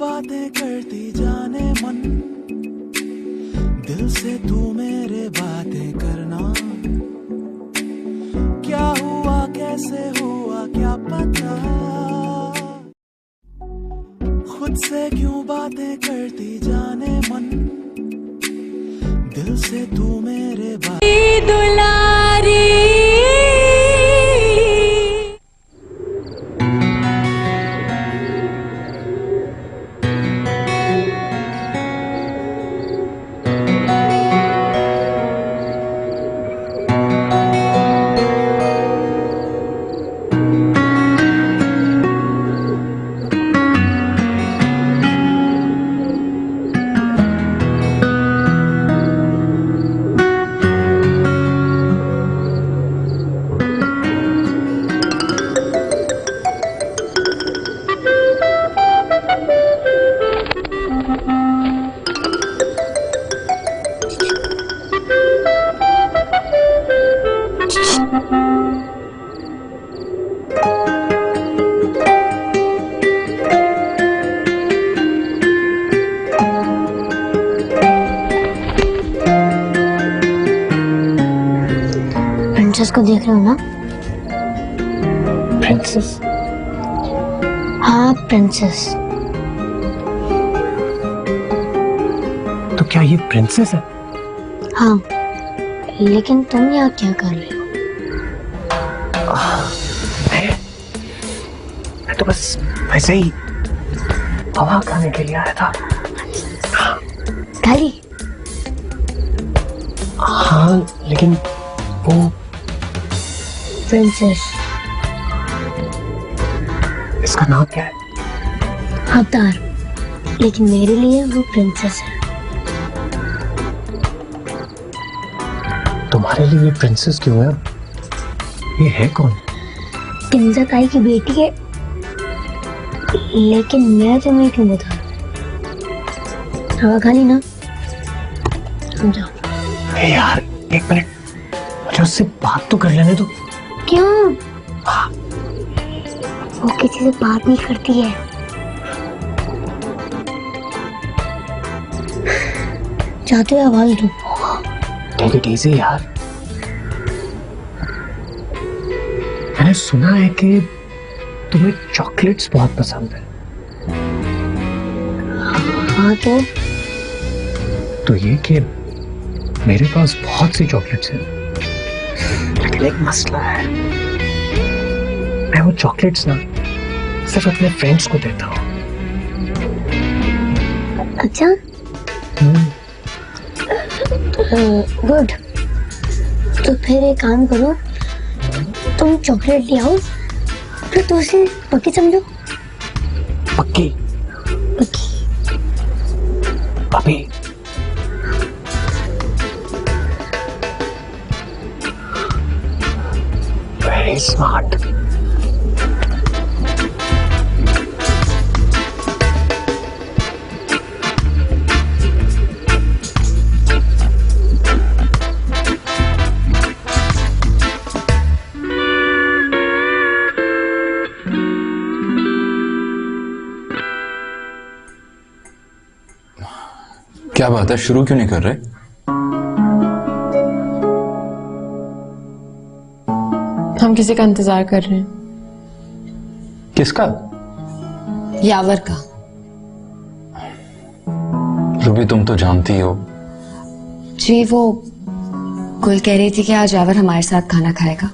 बातें करती जाने मन, दिल से तू मेरे बातें करना। क्या हुआ कैसे हुआ क्या पता, खुद से क्यों बातें करती जाने मन, दिल से तू मेरे दुलारी। प्रिंसेस को देख रहे हो ना? प्रिंसेस? हाँ प्रिंसेस। तो क्या ये प्रिंसेस है? हाँ, लेकिन तुम यहाँ क्या कर रहे हो? मैं तो बस वैसे ही हवा खाने के लिए आया था। खाली? हाँ, लेकिन वो प्रिंसेस। इसका नाम क्या है? अवतार, लेकिन मेरे लिए वो प्रिंसेस है। तुम्हारे लिए प्रिंसेस क्यों है? ये है कौन? किंजर ताई की बेटी है, लेकिन मैं तुम्हें क्यों बता? हवा खाली ना? समझाओ। यार एक मिनट, मुझे उससे बात तो कर लेने दो। क्यों? वो किसी से बात नहीं करती है। चाहते हो आवाज दो? टेक इट इजी यार। मैंने सुना है कि तुम्हें चॉकलेट्स बहुत पसंद है। हाँ तो ये कि मेरे पास बहुत सी चॉकलेट्स हैं, लेकिन एक मसला है। मैं वो चॉकलेट्स ना सिर्फ अपने फ्रेंड्स को देता हूँ। अच्छा, गुड। तो फिर एक काम करो, तुम चॉकलेट ले आओ, फिर तो उसे पक्की समझो। पक्की? पक्की। अभी? Very smart. क्या बात है, शुरू क्यों नहीं कर रहे? हम किसी का इंतजार कर रहे हैं। किसका? यावर का। रूबी तुम तो जानती हो। जी, वो गुल कह रही थी कि आज यावर हमारे साथ खाना खाएगा।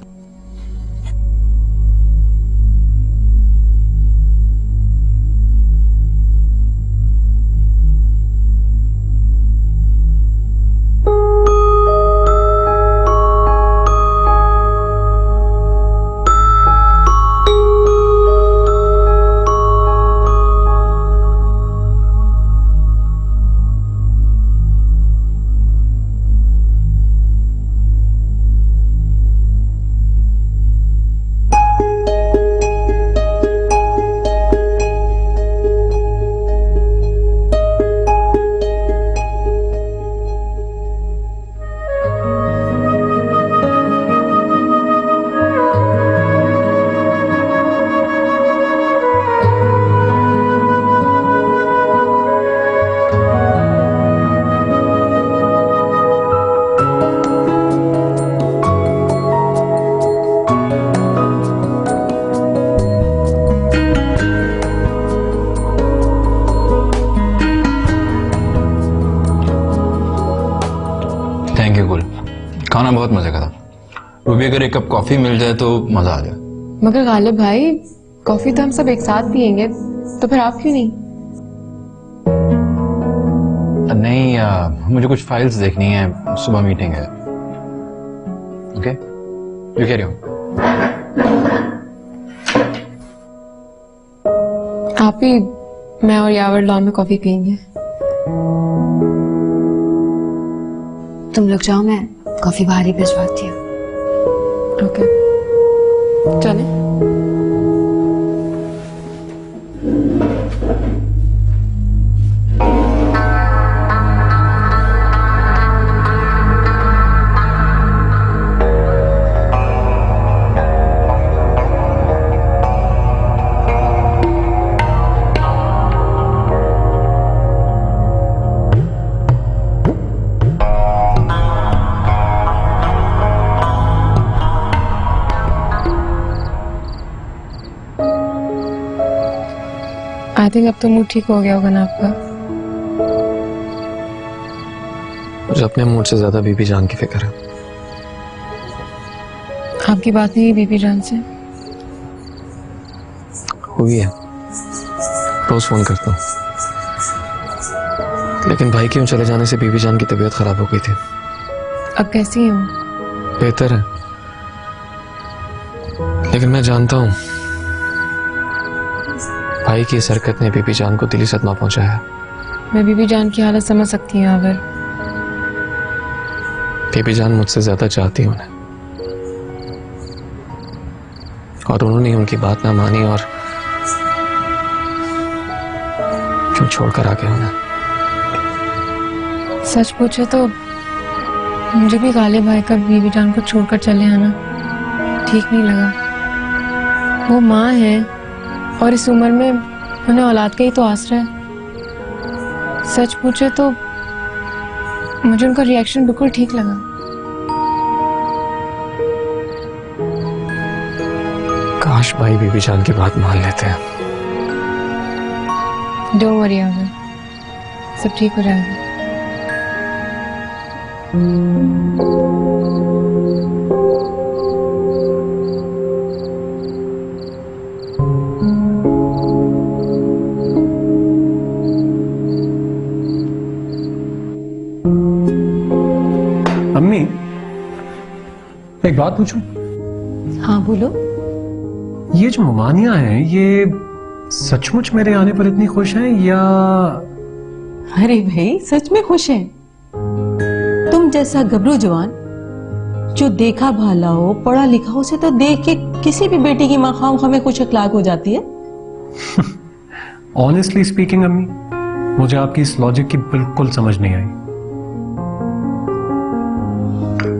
खाना बहुत मजे का था। रूबी अगर एक कप कॉफी मिल जाए तो मजा आ जाए। मगर गालिब भाई, कॉफी तो हम सब एक साथ पियेंगे, तो फिर आप क्यों नहीं? नहीं, मुझे कुछ फाइल्स देखनी है, सुबह मीटिंग है। Okay, you carry on. आप ही, मैं और यावर लॉन में कॉफी पियेंगे। तुम लोग जाओ, मैं कॉफी बाहर ही भिजवाती हूँ। ओके, चले। आई थिंक अब तो मूड ठीक हो गया होगा ना आपका? मुझे अपने मूड से ज्यादा बीबी जान की फिक्र है। आपकी बात नहीं बीबी जान से? हुई है, रोज फोन करता हूँ, लेकिन भाई के यूं चले जाने से बीबी जान की तबीयत खराब हो गई थी। अब कैसी हो? बेहतर है, लेकिन मैं जानता हूँ भाई की इस हरकत ने बीबी जान को दिली सदमा पहुंचाया है। मैं बीबी जान की हालत समझ सकती हूँ यावर। बीबी जान मुझसे ज्यादा चाहती है उन्हें, और उन्होंने उनकी बात ना मानी और क्यों छोड़कर आ गए उन्हें। सच पूछे तो मुझे भी गालिब भाई का बीबी जान को छोड़कर चले आना ठीक नहीं लगा। वो माँ है और इस उम्र में उन्हें औलाद का ही तो आसरा है। सच पूछे तो मुझे उनका रिएक्शन बिल्कुल ठीक लगा। काश भाई बीबी जान की बात मान लेते हैं। डोंट वरी यावर, सब ठीक हो जाएगा। अम्मी, एक बात पूछूं? हाँ बोलो। ये जो ममानियां हैं, ये सचमुच मेरे आने पर इतनी खुश हैं या? अरे भाई, सच में खुश हैं। तुम जैसा गबरू जवान जो देखा भाला हो, पढ़ा लिखा हो, उसे तो देख के किसी भी बेटी की माँ खाम खामे खुश अखलाक हो जाती है। ऑनेस्टली स्पीकिंग अम्मी, मुझे आपकी इस लॉजिक की बिल्कुल समझ नहीं आई।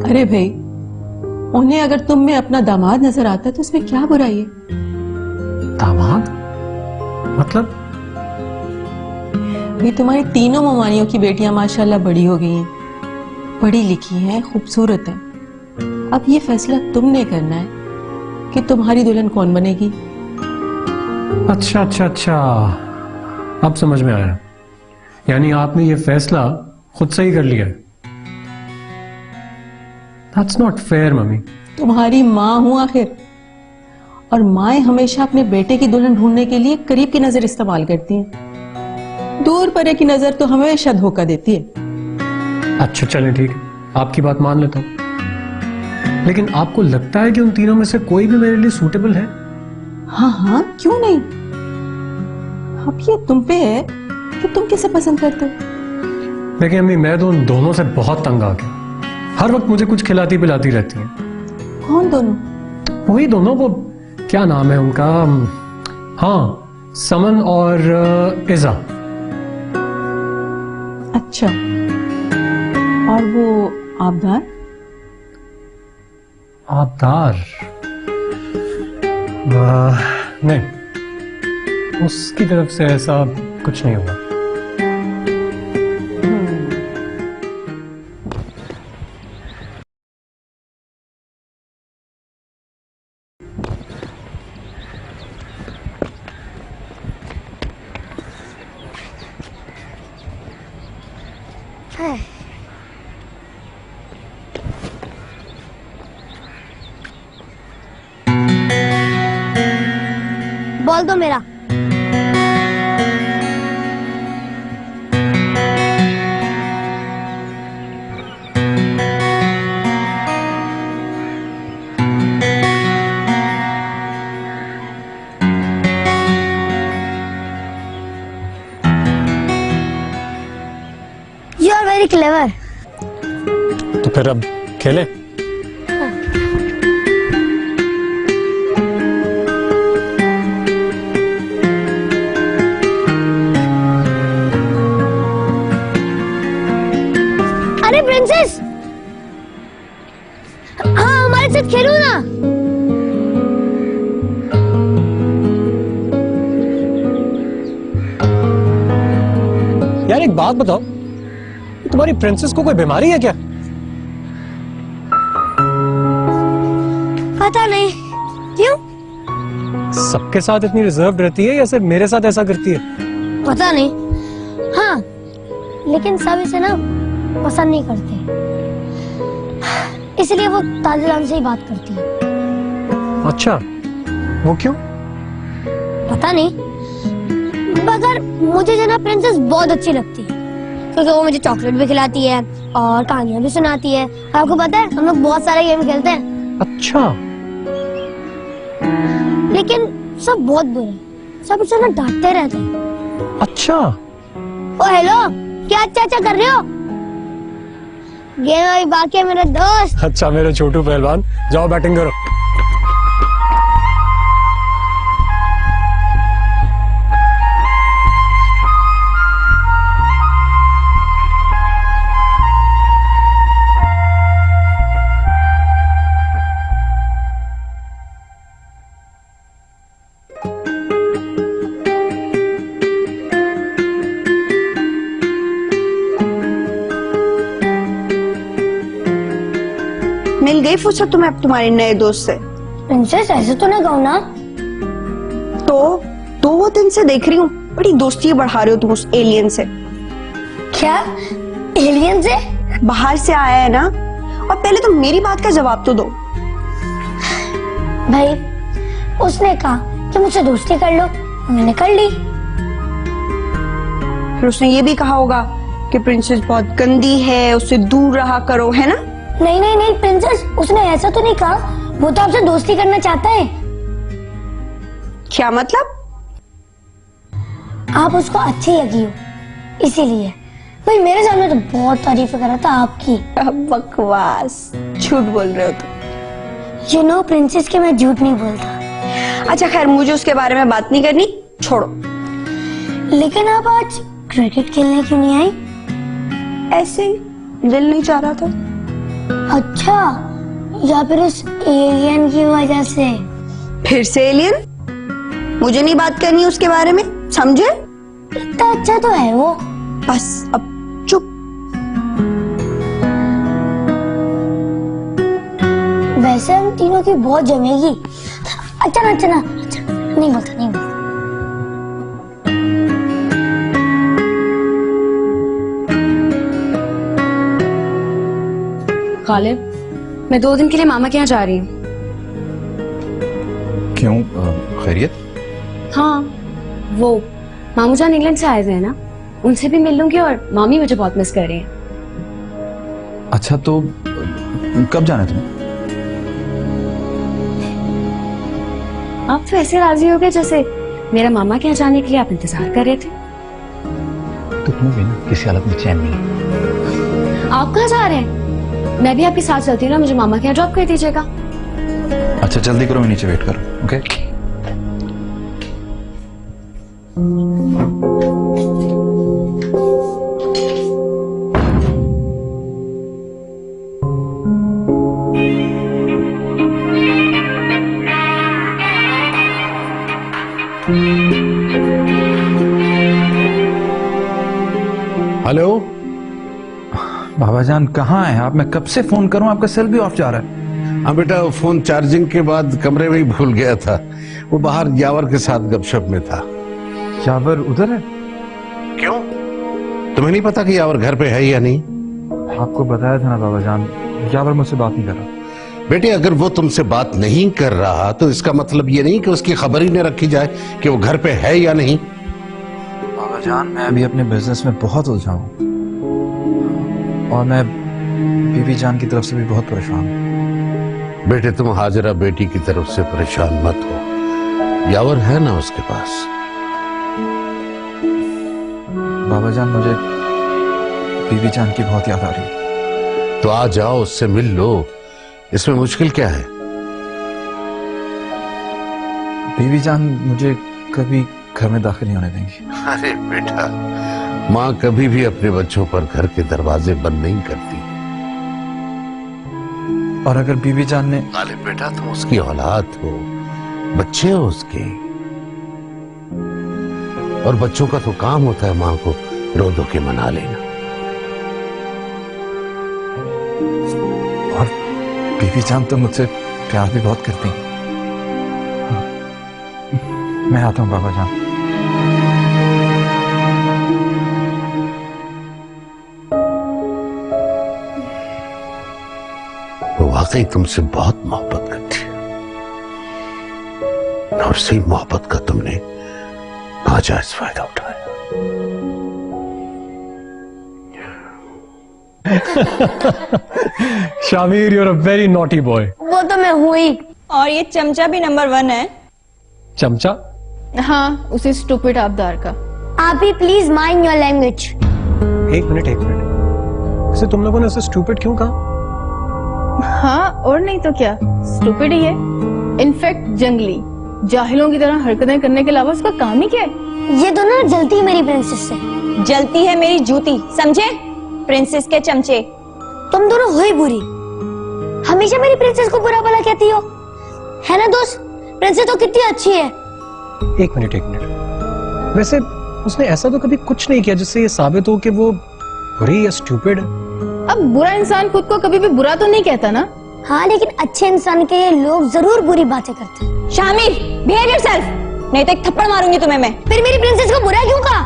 अरे भाई, उन्हें अगर तुम में अपना दामाद नजर आता है तो उसमें क्या बुराई है? दामाद? मतलब? भाई, तुम्हारी तीनों ममानियों की बेटियां माशाल्लाह बड़ी हो गई हैं, पढ़ी लिखी हैं, खूबसूरत हैं। अब ये फैसला तुमने करना है कि तुम्हारी दुल्हन कौन बनेगी। अच्छा अच्छा अच्छा, अब समझ में आया। यानी आपने ये फैसला खुद से ही कर लिया है। That's not fair, mummy. तुम्हारी माँ हूं आखिर, और माएं हमेशा अपने बेटे की दुल्हन ढूंढने के लिए करीब की नजर इस्तेमाल करती हैं। दूर परे की नजर तो हमेशा धोखा देती है। अच्छा चलें, ठीक है, आपकी बात मान लेता हूं, लेकिन आपको लगता है कि उन तीनों में से कोई भी मेरे लिए सूटेबल है? हाँ हाँ, क्यों नहीं। अब ये तुम पे है कि तुम किसे पसंद करते हो। देखिए अम्मी, मैं तो उन दोनों से बहुत तंग आ गया। हर वक्त मुझे कुछ खिलाती पिलाती रहती हैं। कौन दोनों? वही दोनों, वो क्या नाम है उनका? हाँ, समन और इज़ा। अच्छा, और वो आबदार? आबदार? नहीं, उसकी तरफ से ऐसा कुछ नहीं हुआ। कॉल दो मेरा। You are very clever. तो फिर अब खेले? अरे प्रिंसेस, हाँ हमारे साथ खेलो ना। यार एक बात बताओ, तुम्हारी प्रिंसेस को कोई बीमारी है क्या? पता नहीं क्यों। सबके साथ इतनी रिजर्व रहती है या सिर्फ मेरे साथ ऐसा करती है? पता नहीं। हाँ लेकिन सब इसे ना पसंद नहीं करते, इसलिए वो ताजुलान से ही बात करती है। अच्छा, वो क्यों? पता नहीं, मगर मुझे जो ना प्रिंसेस बहुत अच्छी लगती है, क्योंकि वो मुझे चॉकलेट भी खिलाती है और कहानियां भी सुनाती है। आपको पता है हम लोग बहुत सारे गेम खेलते हैं। अच्छा। लेकिन सब बहुत बुरे, सब उसे ना डांटते रहते हैं। अच्छा। ओ हेलो, क्या अच्छा अच्छा कर रहे हो? गेम अभी बाकी है मेरे दोस्त। अच्छा मेरे छोटू पहलवान, जाओ बैटिंग करो। मिल गई फुर्सत तुम्हें अब तुम्हारे नए दोस्त से? प्रिंसेस ऐसे तो ना कहो ना। तो वो दिन से देख रही हूँ बड़ी दोस्ती बढ़ा रहे हो तुम उस एलियन से। क्या एलियन से? बाहर से आया है ना, और पहले तो मेरी बात का जवाब तो दो। भाई उसने कहा कि मुझसे दोस्ती कर लो, मैंने कर ली। फिर उसने ये भी कहा होगा कि प्रिंसेस बहुत गंदी है, उससे दूर रहा करो, है ना? नहीं नहीं नहीं प्रिंसेस, उसने ऐसा तो नहीं कहा, वो तो आपसे दोस्ती करना चाहता है। क्या मतलब? आप उसको अच्छी लगी हो इसीलिए। भाई मेरे सामने तो बहुत तारीफ कर रहा था आपकी। बकवास, झूठ बोल रहे हो तुम। यू नो प्रिंसेस के मैं झूठ नहीं बोलता। अच्छा खैर, मुझे उसके बारे में बात नहीं करनी, छोड़ो। लेकिन आप आज क्रिकेट खेलने क्यों नहीं आई? ऐसे ही दिल नहीं चाह रहा था। अच्छा, या फिर उस एलियन की वजह से? फिर से एलियन? मुझे नहीं बात करनी उसके बारे में, समझे? इतना अच्छा तो है वो। बस अब चुप। वैसे हम तीनों की बहुत जमेगी। अच्छा ना, नहीं बोलता। गालिब, मैं 2 दिन के लिए मामा के यहाँ जा रही हूँ। क्यों, खैरियत? हाँ, वो मामू जान इंग्लैंड से आए हुए हैं ना, उनसे भी मिल लूंगी और मामी मुझे बहुत मिस कर रही है। अच्छा तो कब जाना है तुम्हें? आप तो ऐसे राजी हो गए जैसे मेरा मामा के यहाँ जाने के लिए आप इंतजार कर रहे थे। तो तुम्हें भी ना किसी हालत में चैन नहीं है। आप कहाँ जा रहे हैं? मैं भी आपके साथ चलती हूँ ना, मुझे मामा के यहाँ ड्रॉप कर दीजिएगा। अच्छा जल्दी करो, मैं नीचे वेट करूँ। ओके? हेलो बाबा जान कहाँ हैं आप? मैं कब से फोन करूं, आपका सेल भी ऑफ जा रहा है। हाँ बेटा, फोन चार्जिंग के बाद कमरे में ही भूल गया था। वो बाहर यावर के साथ गपशप में था। यावर उधर है? क्यों, तुम्हें नहीं पता कि यावर घर पे है या नहीं? आपको बताया था ना बाबा जान, यावर मुझसे बात नहीं कर रहा। बेटे अगर वो तुमसे बात नहीं कर रहा तो इसका मतलब ये नहीं कि उसकी खबर ही न रखी जाए कि वो घर पे है या नहीं। बाबा जान, मैं अभी अपने बिजनेस में बहुत उलझा हूँ और मैं बीबी जान की तरफ से भी बहुत परेशान हूँ। बेटे तुम हाजरा बेटी की तरफ से परेशान मत हो, यावर है ना उसके पास। बाबा जान, मुझे बीबी जान की बहुत याद आ रही है। तो आ जाओ, उससे मिल लो, इसमें मुश्किल क्या है। बीबी जान मुझे कभी घर में दाखिल नहीं होने देंगी। अरे बेटा, माँ कभी भी अपने बच्चों पर घर के दरवाजे बंद नहीं करती। और अगर बीबी जान ने अरे बेटा, तुम उसकी औलाद हो, बच्चे हो उसके, और बच्चों का तो काम होता है माँ को रो धो के मना लेना। और बीबी जान तो मुझसे प्यार भी बहुत करती हैं। मैं आता हूँ बाबा जान। वो वाकई तुमसे बहुत मोहब्बत करती है और सही मोहब्बत का तुमने नाजायज फायदा उठाया। Shamir, you're a very naughty boy. वो तो मैं हूँ ही। और ये चमचा भी नंबर 1 है। चमचा? हाँ, उसी स्टूपिड आबदार का। आप ही प्लीज माइंड योर लैंग्वेज। एक मिनट। वैसे तुम लोगों ने उसे स्टूपिड क्यों कहा? हाँ, और नहीं तो क्या, स्टूपिड ही है। इनफैक्ट जंगली जाहिलों की तरह हरकतें करने के अलावा उसका काम ही क्या है? ये दोनों जलती है मेरी प्रिंसेस से। जलती है मेरी जूती, समझे? प्रिंसेस के चमचे। तुम दोनों हो ही बुरी, हमेशा मेरी प्रिंसेस को बुरा भला कहती हो, है ना दोस्त? प्रिंसेस तो कितनी अच्छी है। एक मिनट। वैसे उसने ऐसा तो कभी कुछ नहीं किया जिससे ये साबित हो कि वो बुरी या स्टूपिड है। अब बुरा इंसान खुद को कभी भी बुरा तो नहीं कहता ना। हाँ, लेकिन अच्छे इंसान के लिए लोग जरूर बुरी बातें करते हैं। शामिर, बिहेव योरसेल्फ, नहीं तो एक थप्पड़ मारूंगी तुम्हें मैं। फिर मेरी प्रिंसेस को बुरा क्यों कहा?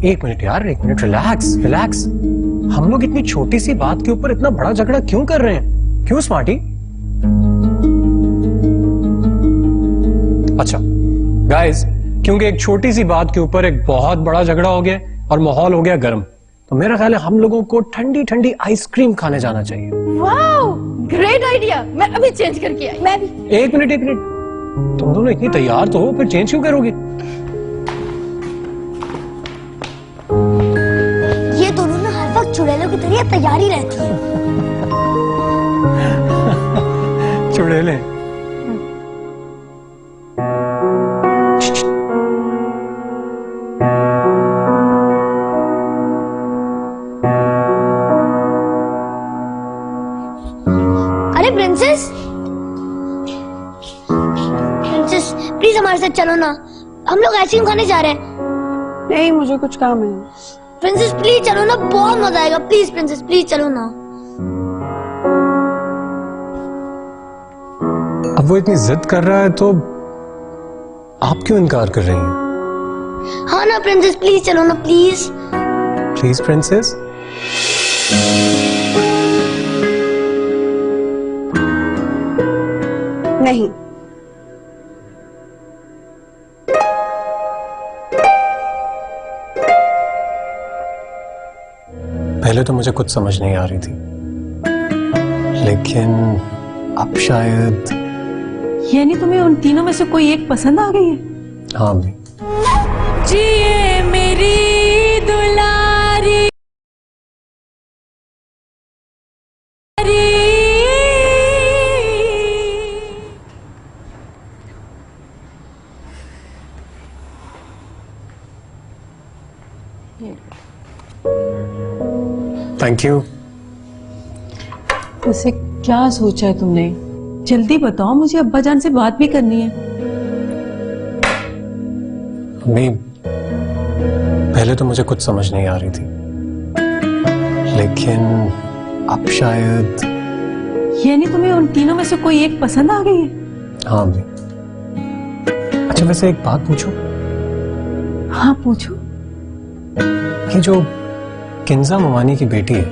एक मिनट यार, रिलैक्स। हम लोग इतनी छोटी सी बात के ऊपर इतना बड़ा झगड़ा क्यों कर रहे हैं? क्यों स्मार्टी? अच्छा गाइस, क्योंकि एक छोटी सी बात के ऊपर एक बहुत बड़ा झगड़ा हो गया और माहौल हो गया गर्म, तो मेरा ख्याल है हम लोगों को ठंडी ठंडी आइसक्रीम खाने जाना चाहिए। Wow, great idea. मैं अभी चेंज करके आई। मैं भी। एक मिनट। तुम दोनों इतनी तैयार तो हो, फिर चेंज क्यों करोगे? ये दोनों ना हर वक्त चुड़ैलों की तरह तैयारी रहती है। चुड़ैले? अरे प्रिंसेस प्लीज हमारे साथ चलो ना, हम लोग आइसक्रीम खाने जा रहे हैं। नहीं, मुझे कुछ काम है। प्रिंसेस प्लीज चलो ना, बहुत मजा आएगा। प्लीज प्रिंसेस, प्लीज चलो ना। अब वो इतनी जिद कर रहा है तो आप क्यों इनकार कर रही हैं? हाँ ना प्रिंसेस, प्लीज चलो ना, प्लीज। Please princess. नहीं। पहले तो मुझे कुछ समझ नहीं आ रही थी, लेकिन अब शायद। यानी तुम्हें उन तीनों में से कोई एक पसंद आ गई है? हाँ अम्मी। जिए मेरी दुलारी थैंक यू। वैसे क्या सोचा है तुमने? जल्दी बताओ, मुझे अब्बा जान से बात भी करनी है। अम्मी, पहले तो मुझे कुछ समझ नहीं आ रही थी, लेकिन अब शायद। यानी तुम्हें उन तीनों में से कोई एक पसंद आ गई है? हाँ अम्मी। अच्छा वैसे एक बात पूछूं? हाँ पूछो। ये जो किंजा ममानी की बेटी है,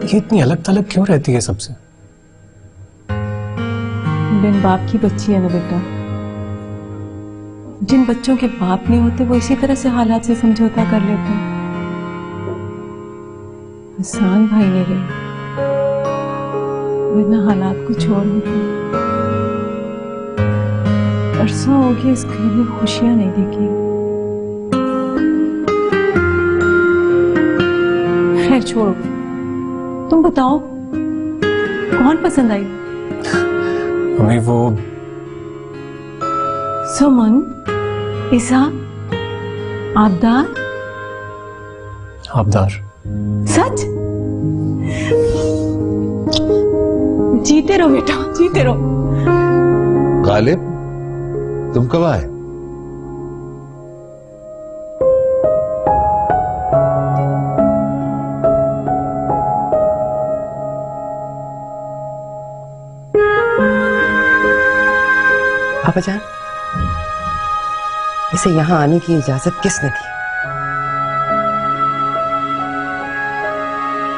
ये इतनी अलग थलग क्यों रहती है सबसे? बिन बाप की बच्ची है ना बेटा। जिन बच्चों के बाप नहीं होते वो इसी तरह से हालात से समझौता कर लेते हैं। हसन भाई ने गए, वरना हालात कुछ और होते। परसों होगी इस घर में खुशियां नहीं देखी। खैर छोड़ो, तुम बताओ कौन पसंद आई? हमें वो सुमन, ईसा, आबदार। आबदार। सच? जीते रहो बेटा, जीते रहो। गालिब, तुम कब आए? पापा जान, इसे यहाँ आने की इजाजत किसने दी?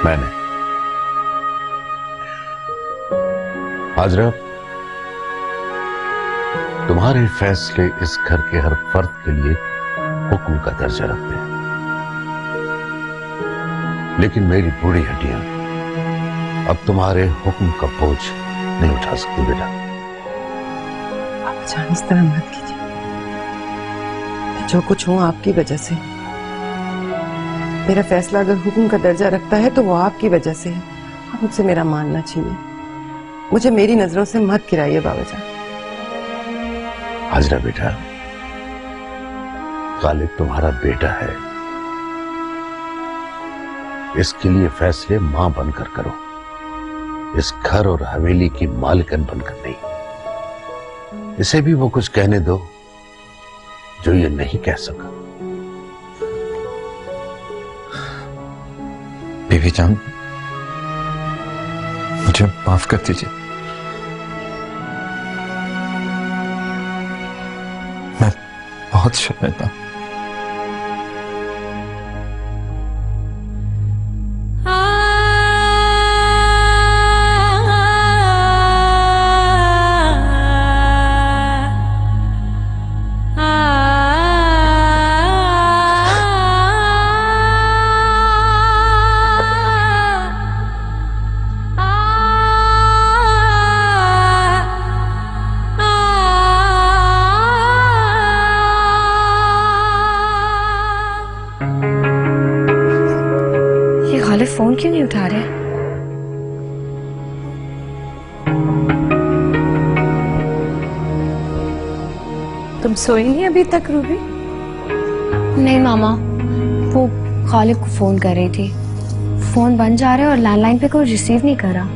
मैंने। हाजरा, तुम्हारे फैसले इस घर के हर फर्द के लिए हुक्म का दर्जा रखते हैं, लेकिन मेरी बूढ़ी हड्डियां अब तुम्हारे हुक्म का बोझ नहीं उठा सकती बेटा। जान, इस तरह मत कीजिए। मैं जो कुछ हूं आपकी वजह से। मेरा फैसला अगर हुक्म का दर्जा रखता है तो वो आपकी वजह से है। आप मुझसे मेरा मानना छीनिए। मुझे मेरी नजरों से मत गिराइए बाबा जान। हाजरा बेटा, गालिब तुम्हारा बेटा है, इसके लिए फैसले मां बनकर करो, इस घर और हवेली की मालिकन बनकर नहीं। इसे भी वो कुछ कहने दो जो ये नहीं कह सका। बीवी जान, मुझे माफ कर दीजिए। मैं बहुत शर्मिंदा हूं। फोन क्यों नहीं उठा रहे? तुम सोई नहीं अभी तक रूबी? नहीं मामा, वो गालिब को फोन कर रही थी। फोन बंद जा रहा है और लैंडलाइन पे कोई रिसीव नहीं कर रहा।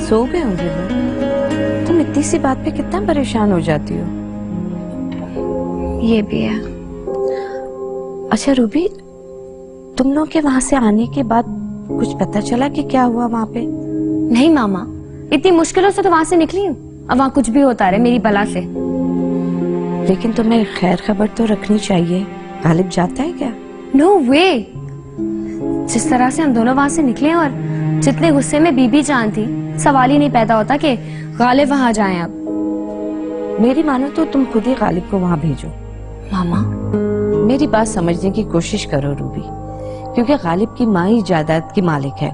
सो गए होंगे वो। तुम इतनी सी बात पे कितना परेशान हो जाती हो। ये भी है। अच्छा रूबी, तुम लोग के वहां से आने के बाद कुछ पता चला कि क्या हुआ वहां पे? नहीं मामा, इतनी मुश्किलों से तो वहां से निकली हूँ। अब वहां कुछ भी होता रहे मेरी बला से। लेकिन तुम्हें खैर खबर तो रखनी चाहिए। गालिब जाता है क्या? नो वे। जिस तरह से हम दोनों वहां से निकले और जितने गुस्से में बीबी जान थी, सवाल ही नहीं पैदा होता कि गालिब वहां जाएं। अब मेरी मानो तो तुम खुद ही गालिब को वहां भेजो। मामा, मेरी बात समझने की कोशिश करो रूबी, क्योंकि गालिब की माँ ही जायदाद की मालिक है।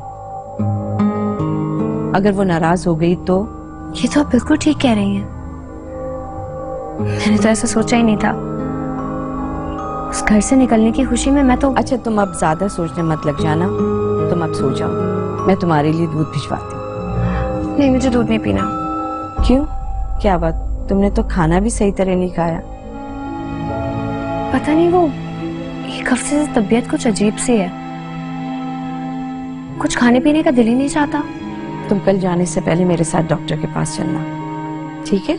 अगर वो नाराज हो गई तो? ये तो आप बिल्कुल ठीक कह रही हैं। मैंने तो ऐसा सोचा ही नहीं था। उस घर से निकलने की खुशी में मैं तो। अच्छा तुम अब ज्यादा सोचने मत लग जाना, तुम अब सो जाओ। मैं तुम्हारे लिए दूध भिजवाती हूँ। नहीं, मुझे दूध नहीं पीना। क्यों, क्या बात? तुमने तो खाना भी सही तरह नहीं खाया। पता नहीं, वो एक हफ्ते से तबीयत कुछ अजीब सी है। कुछ खाने पीने का दिल ही नहीं चाहता। तुम कल जाने से पहले मेरे साथ डॉक्टर के पास चलना, ठीक है?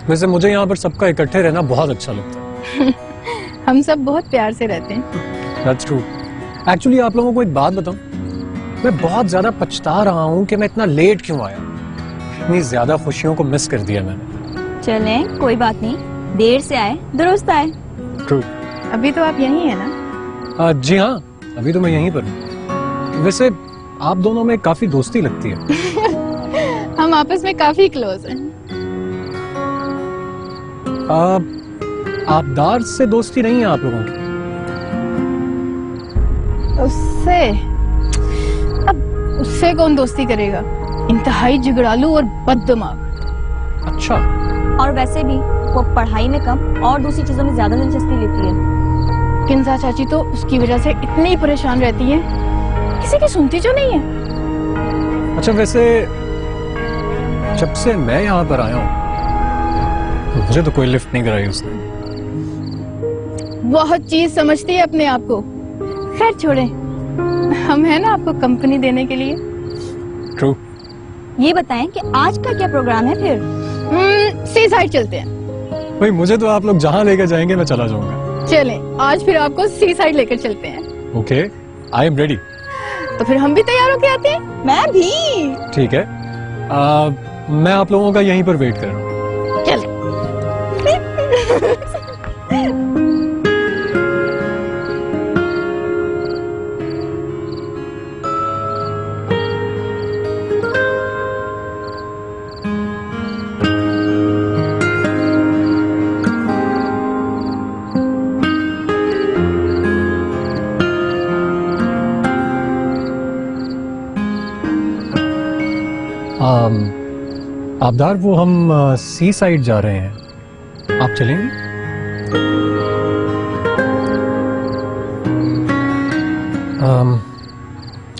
वैसे मुझे यहाँ पर सबका इकट्ठे रहना बहुत अच्छा लगता है। हम सब बहुत प्यार से रहते हैं। That's true. एक्चुअली आप लोगों को एक बात बताऊं, मैं बहुत ज्यादा पछता रहा हूँ कि मैं इतना लेट क्यों आया। इतनी ज्यादा खुशियों को मिस कर दिया मैंने। चलें, कोई बात नहीं, देर से आए दुरुस्त आए। True. अभी तो आप यहीं है ना? जी हाँ, अभी तो मैं यहीं पर हूँ। वैसे आप दोनों में काफी दोस्ती लगती है। हम आपस में काफी क्लोज हैं। आबदार से दोस्ती नहीं है आप लोगों की? उससे अब उससे कौन दोस्ती करेगा? इंतहाई झगड़ालू और बददिमाग। अच्छा। और वैसे भी वो पढ़ाई में कम और दूसरी चीजों में ज्यादा दिलचस्पी लेती है। किंजा चाची तो उसकी वजह से इतनी परेशान रहती है, किसी की सुनती जो नहीं है। अच्छा, वैसे जब से मैं यहाँ पर आया हूँ मुझे तो कोई लिफ्ट नहीं कराई उसने। बहुत चीज समझती है अपने आप को। खैर छोड़े, हम है ना आपको कंपनी देने के लिए। ट्रू। ये बताएं कि आज का क्या प्रोग्राम है फिर? सी साइड चलते हैं। भाई मुझे तो आप लोग जहाँ लेकर जाएंगे मैं चला जाऊंगा। चलें, आज फिर आपको सी साइड लेकर चलते हैं। Okay, I am ready. तो फिर हम भी तैयार होके आते हैं। मैं भी। ठीक है, मैं आप लोगों का यहीं पर वेट कर रहा हूँ। चल। आबदार, वो हम सी साइड जा रहे हैं, आप चलेंगे?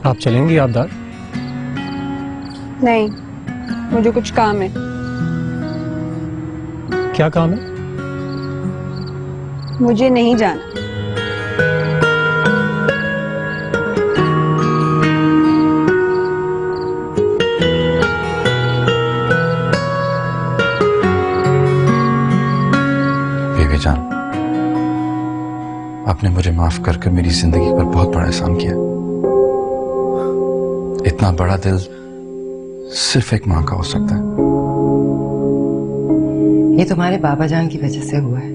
आप चलेंगी आबदार? नहीं, मुझे कुछ काम है। क्या काम है? मुझे नहीं जाना। जान, आपने मुझे माफ करके मेरी जिंदगी पर बहुत बड़ा एहसान किया। इतना बड़ा दिल सिर्फ एक मां का हो सकता है। ये तुम्हारे बाबा जान की वजह से हुआ है।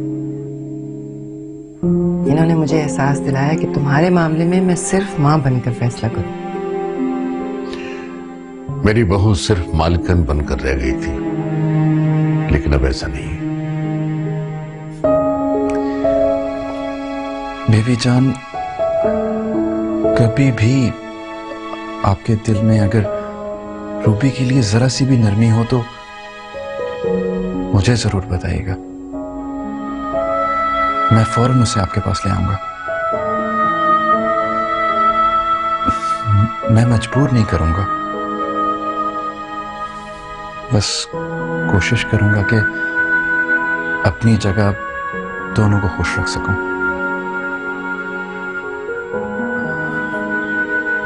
इन्होंने मुझे एहसास दिलाया कि तुम्हारे मामले में मैं सिर्फ मां बनकर फैसला करूं। मेरी बहू सिर्फ मालिकन बनकर रह गई थी, लेकिन अब ऐसा नहीं है। बेबी जान, कभी भी आपके दिल में अगर रूबी के लिए जरा सी भी नरमी हो तो मुझे जरूर बताइएगा। मैं फौरन उसे आपके पास ले आऊंगा। मैं मजबूर नहीं करूंगा, बस कोशिश करूंगा कि अपनी जगह दोनों को खुश रख सकूं।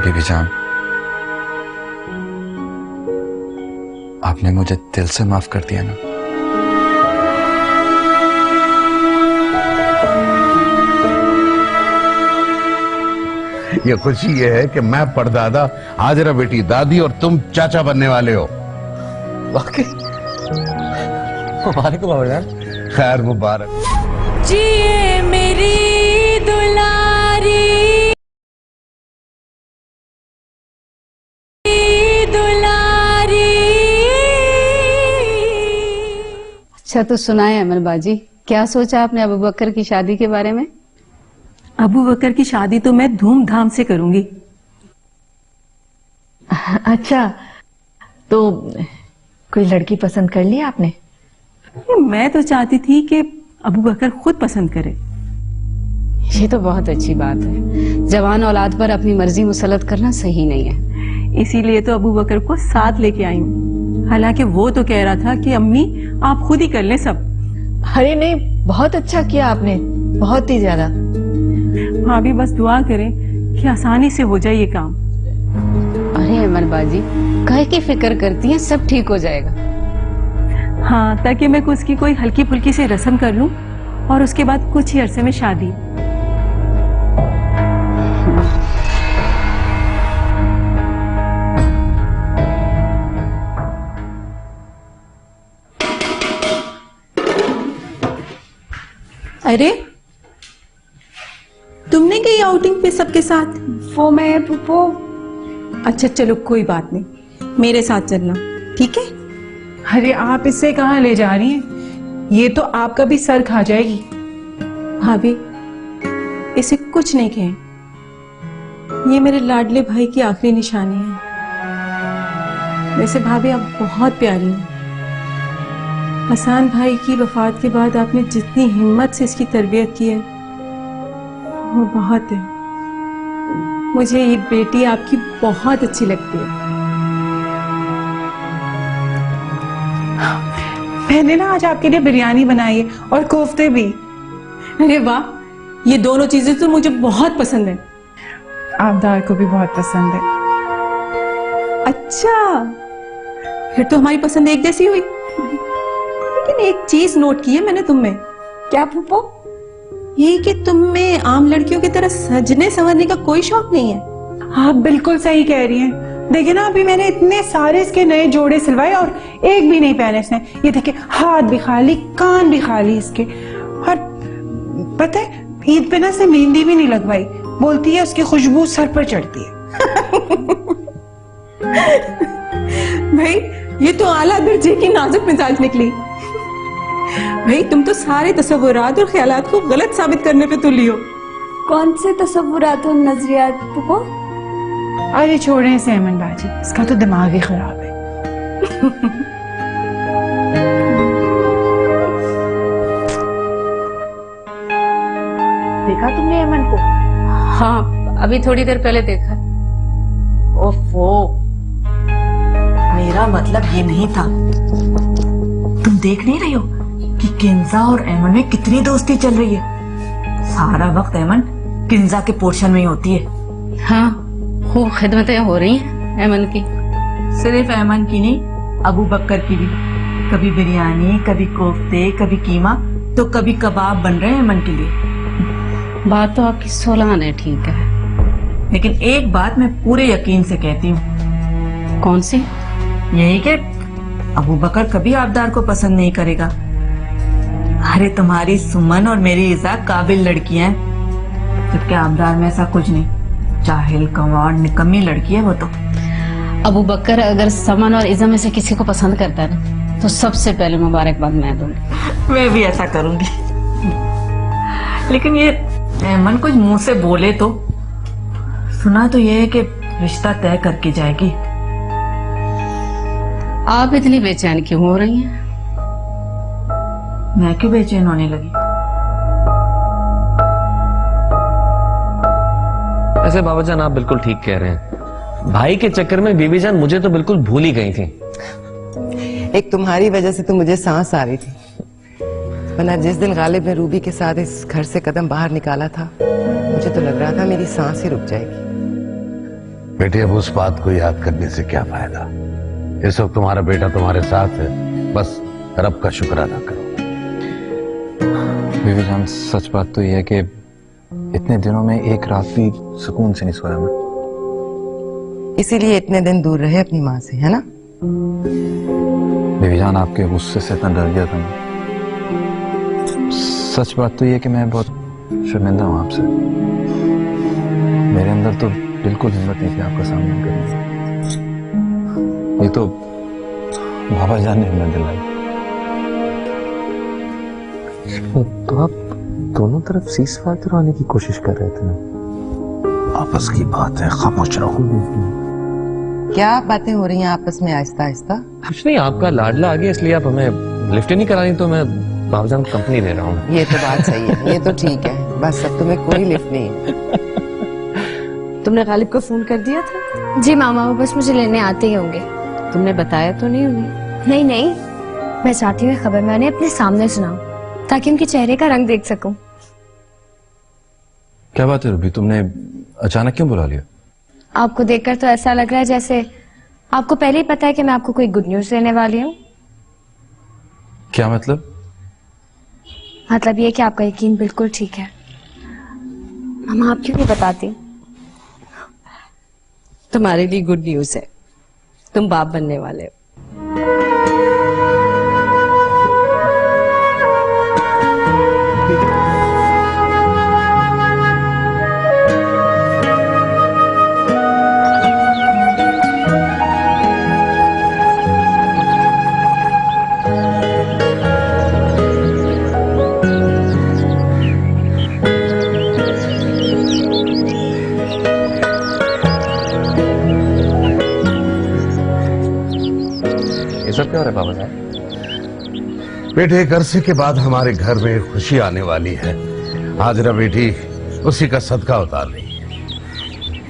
बेबी जान, आपने मुझे दिल से माफ कर दिया ना? ये खुशी ये है कि मैं परदादा, हाजरा बेटी दादी और तुम चाचा बनने वाले हो। वाकई वालेकुम बाबा। खैर मुबारक। जिए मेरी दुलारी अच्छा तो सुनाए अमर बाजी, क्या सोचा आपने अबू बकर की शादी के बारे में? अबू बकर की शादी तो मैं धूमधाम से करूंगी। अच्छा, तो कोई लड़की पसंद कर ली आपने? मैं तो चाहती थी कि अबू बकर खुद पसंद करे। ये तो बहुत अच्छी बात है। जवान औलाद पर अपनी मर्जी मुसलत करना सही नहीं है। इसीलिए तो अबू बकर को साथ लेके आई हूँ। हालांकि वो तो कह रहा था कि अम्मी आप खुद ही कर लें सब। अरे नहीं, बहुत अच्छा किया आपने, बहुत ही ज्यादा। हाँ भी बस दुआ करें कि आसानी से हो जाए ये काम। अरे अमर बाजी, काहे की फिक्र करती हैं, सब ठीक हो जाएगा। हाँ, ताकि मैं उसकी कोई हल्की फुल्की से रस्म कर लूं और उसके बाद कुछ ही अरसे में शादी। अरे तुमने गई आउटिंग पे सबके साथ? वो अच्छा चलो कोई बात नहीं, मेरे साथ चलना, ठीक है? अरे आप इससे कहाँ ले जा रही हैं? ये तो आपका भी सर खा जाएगी। भाभी इसे कुछ नहीं कहें, ये मेरे लाडले भाई की आखिरी निशानी है। वैसे भाभी आप बहुत प्यारी हैं। हसन भाई की वफात के बाद आपने जितनी हिम्मत से इसकी तरबियत की है वो बहुत है। मुझे ये बेटी आपकी बहुत अच्छी लगती है। मैंने ना आज आपके लिए बिरयानी बनाई है और कोफ्ते भी। अरे वाह, ये दोनों चीजें तो मुझे बहुत पसंद है। आबदार को भी बहुत पसंद है। अच्छा, फिर तो हमारी पसंद एक जैसी हुई। लेकिन एक चीज नोट की है मैंने तुम में। क्या फूफो? ये कि तुम में आम लड़कियों की तरह सजने संवरने का कोई शौक नहीं है। आप बिल्कुल सही कह रही हैं। देखिए ना, अभी मैंने इतने सारे इसके नए जोड़े सिलवाए और एक भी नहीं पहने इसने। ये देखिए, हाथ भी खाली, कान भी खाली इसके। और पता है, ईद पे ना इसने मेहंदी भी नहीं लगवाई। बोलती है उसकी खुशबू सर पर चढ़ती है। भाई ये तो आला दर्जे की नाजुक मिजाज निकली। भाई तुम तो सारे तसव्वुरात और ख्यालात को गलत साबित करने पे तुली हो। कौन से तसव्वुरात और नजरियात फूफो? अरे छोड़े इसे अमन बाजी, इसका तो दिमाग ही खराब है। देखा तुमने अमन को? हाँ, अभी थोड़ी देर पहले देखा। ओफो, मेरा मतलब ये नहीं था। तुम देख नहीं रही हो कि किंजा और एमन में कितनी दोस्ती चल रही है? सारा वक्त एमन किंजा के पोर्शन में ही होती है। हाँ, खूब खिदमतें हो रही हैं एमन की। सिर्फ एमन की नहीं, अबू बकर की भी। कभी बिरयानी, कभी कोफ्ते, कभी कीमा, तो कभी कबाब बन रहे हैं एमन के लिए। बात तो आपकी सोलान है, ठीक है, लेकिन एक बात मैं पूरे यकीन से कहती हूँ। कौन सी? यही कि अबू बकर कभी आबदार को पसंद नहीं करेगा। अरे तुम्हारी सुमन और मेरी इज़ा काबिल लड़कियां हैं, जबकि आबदार में ऐसा कुछ नहीं। जाहिल, कवाड़, निकम्मी लड़की है वो तो। अबू बकर अगर समन और इज़ा में से किसी को पसंद करता है ना, तो सबसे पहले मुबारकबाद मैं दूंगी। मैं भी ऐसा करूंगी। लेकिन ये एमन कुछ मुंह से बोले तो, सुना तो ये है कि रिश्ता तय करके जाएगी। आप इतनी बेचैन क्यों हो रही हैं? मैं क्यों बेचैन होने लगी? ऐसे बाबा जान आप बिल्कुल ठीक कह रहे हैं। भाई के चक्कर में बीबी जान मुझे तो बिल्कुल भूल ही गई थी। एक तुम्हारी वजह से तो मुझे सांस आ रही थी, वरना जिस दिन गालिब ने रूबी के साथ इस घर से कदम बाहर निकाला था, मुझे तो लग रहा था मेरी सांस ही रुक जाएगी। बेटी, अब उस बात को याद करने से क्या फायदा? इस वक्त तुम्हारा बेटा तुम्हारे साथ है, बस रब का शुक्र अदा करो। बीवी जान, सच बात तो यह है कि इतने दिनों में एक रात भी सुकून से नहीं सोया मैं। इसीलिए इतने दिन दूर रहे अपनी माँ से, है ना? बीवी जान, आपके गुस्से से इतना डर गया था मैं। सच बात तो यह है कि मैं बहुत शर्मिंदा हूं आपसे। मेरे अंदर तो बिल्कुल हिम्मत नहीं थी आपका सामना करने की। ये तो बाबा जान ने हिम्मत दिलाई। तो आप दोनों तरफ सीज़फायर करवाने की कोशिश कर रहे थे ना? आपस की बात है, खामोश रहो। क्या बातें हो रही हैं आपस में आहिस्ता आहिस्ता? कुछ नहीं, आपका लाडला आ गया इसलिए आप हमें लिफ्ट नहीं करानी, तो मैं बाबा जान कंपनी दे रहा हूँ। ये तो बात सही है, ये तो ठीक है। बस अब तुम्हें कोई लिफ्ट नहीं है। तुमने गालिब को फोन कर दिया था? जी मामा, वो बस मुझे लेने आते ही होंगे। तुमने बताया तो नहीं उन्हें? नहीं नहीं, मैं चाहती हूँ खबर मैं उन्हें अपने सामने सुनाऊं, ताकि उनके चेहरे का रंग देख सकूं। क्या बात है रूबी, तुमने अचानक क्यों बुला लिया? आपको देखकर तो ऐसा लग रहा है जैसे आपको पहले ही पता है कि मैं आपको कोई गुड न्यूज देने वाली हूँ। क्या मतलब? मतलब ये कि आपका यकीन बिल्कुल ठीक है। मामा, आप क्यों नहीं बताती? तुम्हारे लिए गुड न्यूज है, तुम बाप बनने वाले हो। है बाबा जान? बेटे, एक अरसे के बाद हमारे घर में खुशी आने वाली है। हाजरा बेटी उसी का सदका उतार रही है।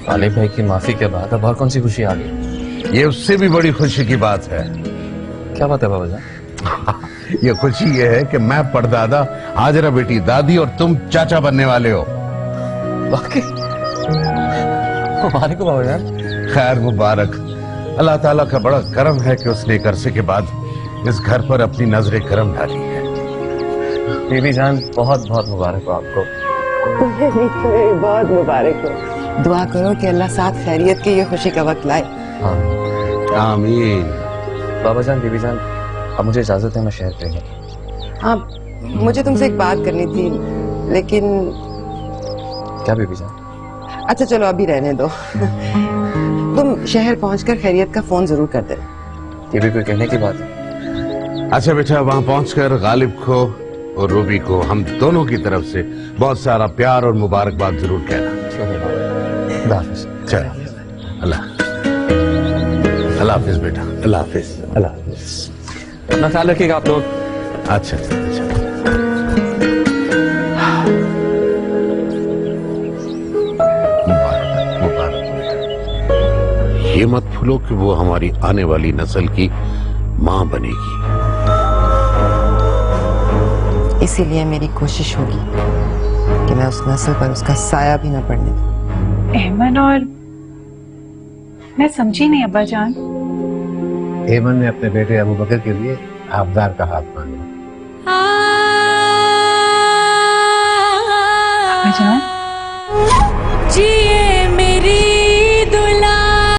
गालिब भाई की माफी के बाद अब और कौन सी खुशी आ गई? ये उससे भी बड़ी खुशी की बात है। क्या बात है बाबा जान? ये खुशी ये है कि मैं परदादा, हाजरा बेटी दादी और तुम चाचा बनने वाले हो। वाकई? मुबारक हो बाबा जान। खैर मुबारक। अल्लाह ताला का बड़ा करम है कि उसने एक अरसे के बाद इस घर पर अपनी नजरे करम डाली है। बीबी जान बहुत बहुत मुबारक हो आपको। तुम्हें भी बहुत मुबारक हो। दुआ करो कि अल्लाह साथ खैरियत की ये खुशी का वक्त लाए। आमीन। बाबा जान, बीबी जान, अब मुझे इजाजत है, मैं शहर पे हूँ। हाँ, मुझे तुमसे एक बात करनी थी, लेकिन क्या बीबी जान? अच्छा चलो अभी रहने दो। तुम शहर पहुंचकर खैरियत का फोन जरूर कर देना। ये भी कोई कहने की बात है? अच्छा बेटा, वहां पहुंचकर गालिब को और रूबी को हम दोनों की तरफ से बहुत सारा प्यार और मुबारकबाद जरूर कहना। चल, अल्लाह हाफिज बेटा। अल्लाह हाफिज। अल्लाह हाफिज। अपना ख्याल रखिएगा आप लोग। अच्छा अच्छा। ये मत भूलो कि वो हमारी आने वाली नस्ल की मां बनेगी। इसीलिए मेरी कोशिश होगी कि मैं उस नस्ल पर उसका साया भी न पड़ने दूं। एमन और मैं समझी नहीं अब्बा जान। एमन ने अपने बेटे अबू बकर के लिए आबदार का हाथ मांगा। अब्बा जान